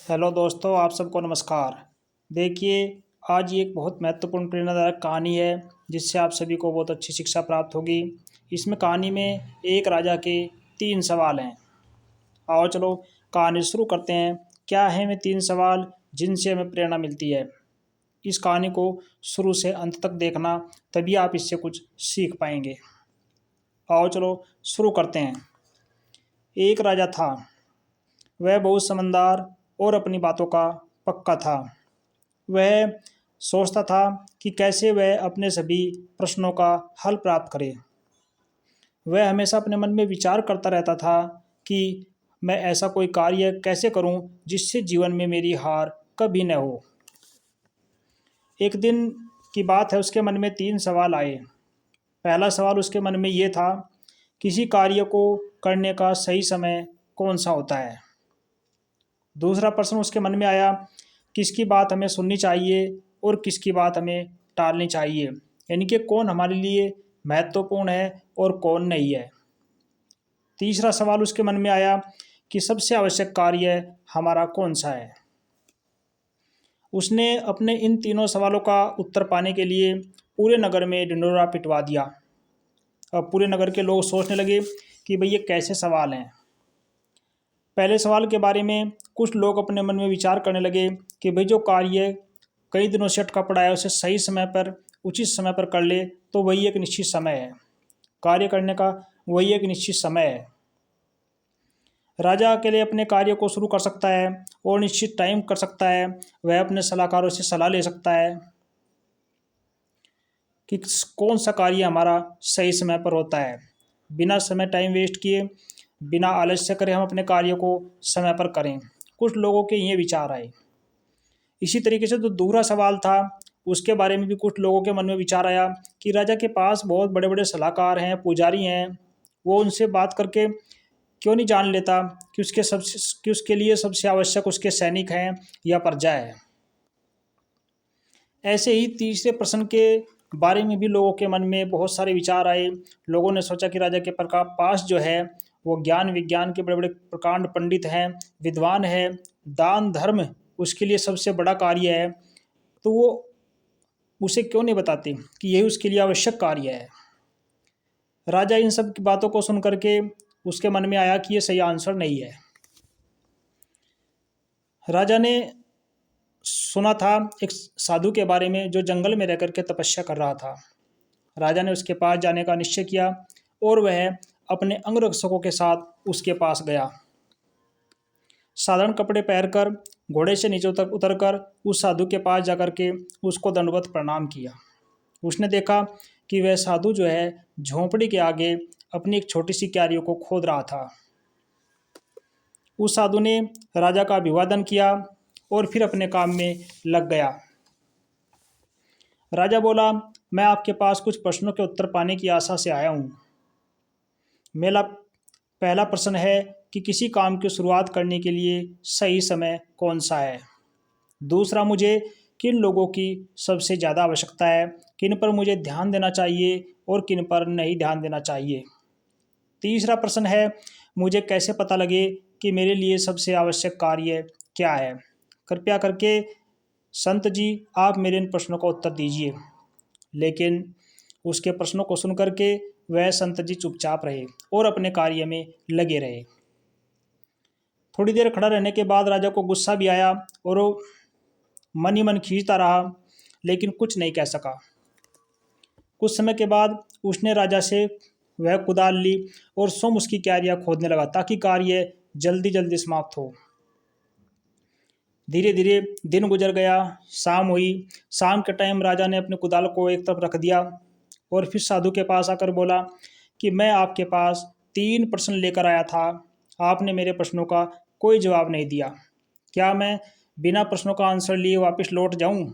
Hello दोस्तों, आप सबको नमस्कार। देखिए, आज ये एक बहुत महत्वपूर्ण प्रेरणादायक कहानी है जिससे आप सभी को बहुत अच्छी शिक्षा प्राप्त होगी। इसमें कहानी में एक राजा के 3 सवाल हैं। आओ चलो कहानी शुरू करते हैं। क्या है वे 3 सवाल जिनसे हमें प्रेरणा मिलती है? इस कहानी को शुरू से अंत तक देखना, तभी आप इससे कुछ सीख पाएंगे। आओ चलो शुरू करते हैं। एक राजा था, वह बहुत समझदार और अपनी बातों का पक्का था। वह सोचता था कि कैसे वह अपने सभी प्रश्नों का हल प्राप्त करे। वह हमेशा अपने मन में विचार करता रहता था कि मैं ऐसा कोई कार्य कैसे करूं जिससे जीवन में मेरी हार कभी न हो। एक दिन की बात है, उसके मन में 3 सवाल आए। पहला सवाल उसके मन में ये था, किसी कार्य को करने का सही समय कौन सा होता है। दूसरा प्रश्न उसके मन में आया, किसकी बात हमें सुननी चाहिए और किसकी बात हमें टालनी चाहिए, यानी कि कौन हमारे लिए महत्वपूर्ण है और कौन नहीं है। तीसरा सवाल उसके मन में आया कि सबसे आवश्यक कार्य हमारा कौन सा है। उसने अपने इन तीनों सवालों का उत्तर पाने के लिए पूरे नगर में ढिंढोरा पिटवा दिया। अब पूरे नगर के लोग सोचने लगे कि भाई ये कैसे सवाल हैं। पहले सवाल के बारे में कुछ लोग अपने मन में विचार करने लगे कि भाई जो कार्य कई दिनों से अटका पड़ा है उसे सही समय पर, उचित समय पर कर ले तो वही एक निश्चित समय है। कार्य करने का वही एक निश्चित समय है। राजा अकेले अपने कार्य को शुरू कर सकता है और निश्चित टाइम कर सकता है। वह अपने सलाहकारों से सलाह ले सकता है कि कौन सा कार्य हमारा सही समय पर होता है। बिना समय टाइम वेस्ट किए, बिना आलस्य करे हम अपने कार्य को समय पर करें। कुछ लोगों के ये विचार आए। इसी तरीके से जो दूसरा सवाल था उसके बारे में भी कुछ लोगों के मन में विचार आया कि राजा के पास बहुत बड़े बड़े सलाहकार हैं, पुजारी हैं, वो उनसे बात करके क्यों नहीं जान लेता कि उसके लिए सबसे आवश्यक उसके सैनिक हैं या प्रजा है। ऐसे ही तीसरे प्रश्न के बारे में भी लोगों के मन में बहुत सारे विचार आए। लोगों ने सोचा कि राजा के पास जो है वो ज्ञान विज्ञान के बड़े बड़े प्रकांड पंडित हैं, विद्वान है, दान धर्म उसके लिए सबसे बड़ा कार्य है, तो वो उसे क्यों नहीं बताते कि यही उसके लिए आवश्यक कार्य है। राजा इन सब की बातों को सुन करके उसके मन में आया कि ये सही आंसर नहीं है। राजा ने सुना था एक साधु के बारे में जो जंगल में रह करके तपस्या कर रहा था। राजा ने उसके पास जाने का निश्चय किया और वह अपने अंगरक्षकों के साथ उसके पास गया। साधारण कपड़े पहनकर घोड़े से नीचे उतरकर उस साधु के पास जाकर के उसको दंडवत प्रणाम किया। उसने देखा कि वह साधु जो है झोंपड़ी के आगे अपनी एक छोटी सी क्यारी को खोद रहा था। उस साधु ने राजा का अभिवादन किया और फिर अपने काम में लग गया। राजा बोला, मैं आपके पास कुछ प्रश्नों के उत्तर पाने की आशा से आया हूँ। मेरा पहला प्रश्न है कि किसी काम की शुरुआत करने के लिए सही समय कौन सा है। दूसरा, मुझे किन लोगों की सबसे ज़्यादा आवश्यकता है, किन पर मुझे ध्यान देना चाहिए और किन पर नहीं ध्यान देना चाहिए। तीसरा प्रश्न है, मुझे कैसे पता लगे कि मेरे लिए सबसे आवश्यक कार्य क्या है। कृपया करके संत जी आप मेरे इन प्रश्नों का उत्तर दीजिए। लेकिन उसके प्रश्नों को सुन करके वह संत जी चुपचाप रहे और अपने कार्य में लगे रहे। थोड़ी देर खड़ा रहने के बाद राजा को गुस्सा भी आया और वो मन ही मन खींचता रहा, लेकिन कुछ नहीं कह सका। कुछ समय के बाद उसने राजा से वह कुदाल ली और स्वयं उसकी क्यारियाँ खोदने लगा ताकि कार्य जल्दी जल्दी समाप्त हो। धीरे धीरे दिन गुजर गया, शाम हुई। शाम के टाइम राजा ने अपने कुदाल को एक तरफ रख दिया और फिर साधु के पास आकर बोला कि मैं आपके पास 3 प्रश्न लेकर आया था, आपने मेरे प्रश्नों का कोई जवाब नहीं दिया। क्या मैं बिना प्रश्नों का आंसर लिए वापस लौट जाऊं?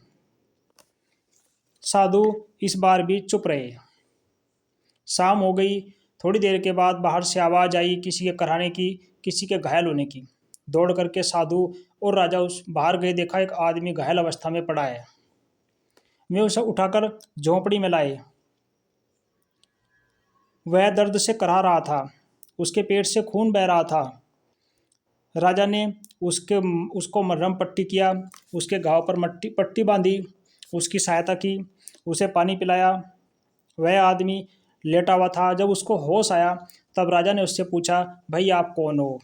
साधु इस बार भी चुप रहे। शाम हो गई। थोड़ी देर के बाद बाहर से आवाज़ आई किसी के कराने की, किसी के घायल होने की। दौड़ करके साधु और राजा उस बाहर गए, देखा एक आदमी घायल अवस्था में पड़ा है। वे उसे उठाकर झोंपड़ी में लाए। वह दर्द से कराह रहा था, उसके पेट से खून बह रहा था। राजा ने उसको मरहम पट्टी किया, उसके घाव पर पट्टी बांधी, उसकी सहायता की, उसे पानी पिलाया। वह आदमी लेटा हुआ था। जब उसको होश आया तब राजा ने उससे पूछा, भाई आप कौन हो?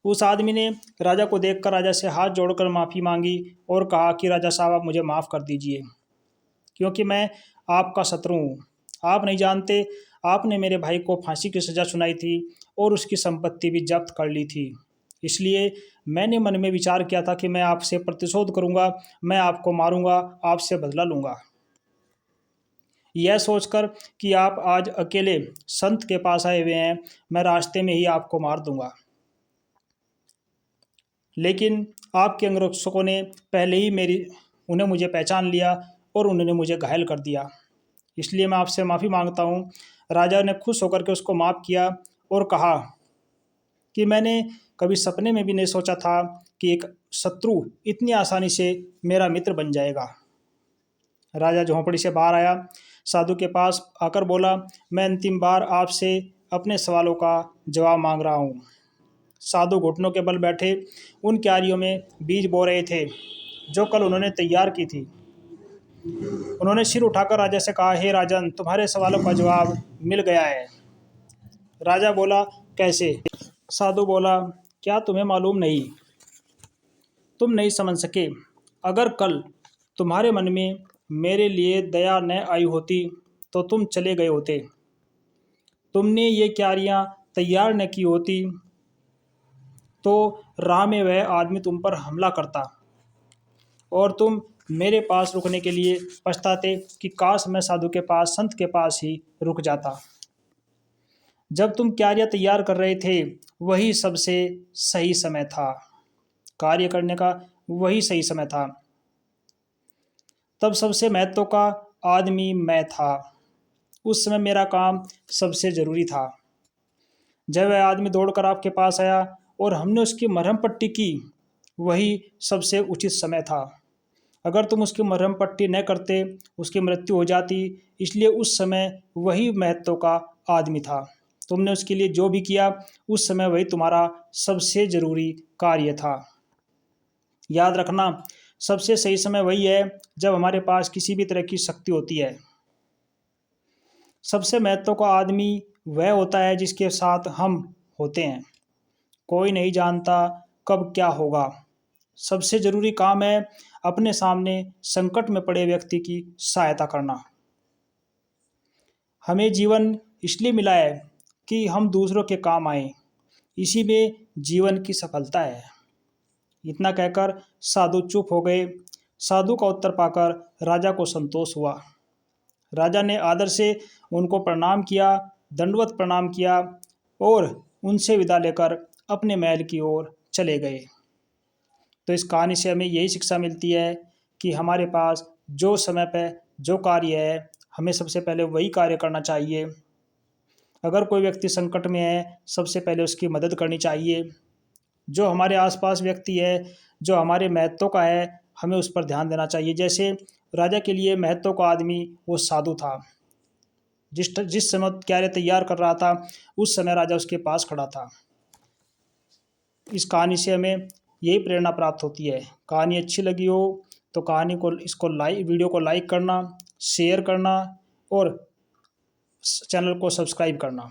उस आदमी ने राजा को देखकर राजा से हाथ जोड़कर माफ़ी मांगी और कहा कि राजा साहब आप मुझे माफ़ कर दीजिए, क्योंकि मैं आपका शत्रु हूँ। आप नहीं जानते, आपने मेरे भाई को फांसी की सज़ा सुनाई थी और उसकी संपत्ति भी जब्त कर ली थी। इसलिए मैंने मन में विचार किया था कि मैं आपसे प्रतिशोध करूँगा, मैं आपको मारूँगा, आपसे बदला लूँगा। यह सोचकर कि आप आज अकेले संत के पास आए हुए हैं, मैं रास्ते में ही आपको मार दूँगा। लेकिन आपके अंगरक्षकों ने पहले ही उन्हें मुझे पहचान लिया और उन्होंने मुझे घायल कर दिया। इसलिए मैं आपसे माफ़ी मांगता हूँ। राजा ने खुश होकर के उसको माफ़ किया और कहा कि मैंने कभी सपने में भी नहीं सोचा था कि एक शत्रु इतनी आसानी से मेरा मित्र बन जाएगा। राजा झोंपड़ी से बाहर आया, साधु के पास आकर बोला, मैं अंतिम बार आपसे अपने सवालों का जवाब मांग रहा हूँ। साधु घुटनों के बल बैठे उन क्यारियों में बीज बो रहे थे जो कल उन्होंने तैयार की थी। उन्होंने सिर उठाकर राजा से कहा, हे राजन, तुम्हारे सवालों का जवाब मिल गया है। राजा बोला, कैसे? साधु बोला, क्या तुम्हें मालूम नहीं? तुम नहीं समझ सके। अगर कल तुम्हारे मन में मेरे लिए दया न आई होती तो तुम चले गए होते। तुमने ये क्यारियां तैयार न की होती तो राह में वह आदमी तुम पर हमला करता और तुम मेरे पास रुकने के लिए पछताते कि काश मैं साधु के पास, संत के पास ही रुक जाता। जब तुम क्यारियां तैयार कर रहे थे वही सबसे सही समय था, कार्य करने का वही सही समय था। तब सबसे महत्व का आदमी मैं था। उस समय मेरा काम सबसे ज़रूरी था। जब वह आदमी दौड़कर आपके पास आया और हमने उसकी मरहम पट्टी की, वही सबसे उचित समय था। अगर तुम उसकी मरहम पट्टी न करते, उसकी मृत्यु हो जाती। इसलिए उस समय वही महत्व का आदमी था। तुमने उसके लिए जो भी किया उस समय वही तुम्हारा सबसे ज़रूरी कार्य था। याद रखना, सबसे सही समय वही है जब हमारे पास किसी भी तरह की शक्ति होती है। सबसे महत्व का आदमी वह होता है जिसके साथ हम होते हैं। कोई नहीं जानता कब क्या होगा। सबसे ज़रूरी काम है अपने सामने संकट में पड़े व्यक्ति की सहायता करना। हमें जीवन इसलिए मिला है कि हम दूसरों के काम आए। इसी में जीवन की सफलता है। इतना कहकर साधु चुप हो गए। साधु का उत्तर पाकर राजा को संतोष हुआ। राजा ने आदर से उनको प्रणाम किया, दंडवत प्रणाम किया और उनसे विदा लेकर अपने महल की ओर चले गए। तो इस कहानी से हमें यही शिक्षा मिलती है कि हमारे पास जो समय पर जो कार्य है, हमें सबसे पहले वही कार्य करना चाहिए। अगर कोई व्यक्ति संकट में है, सबसे पहले उसकी मदद करनी चाहिए। जो हमारे आसपास व्यक्ति है, जो हमारे महत्व का है, हमें उस पर ध्यान देना चाहिए। जैसे राजा के लिए महत्व का आदमी वो साधु था। जिस समय क्यारे तैयार कर रहा था उस समय राजा उसके पास खड़ा था। इस कहानी से हमें यही प्रेरणा प्राप्त होती है। कहानी अच्छी लगी हो तो वीडियो को लाइक करना, शेयर करना और चैनल को सब्सक्राइब करना।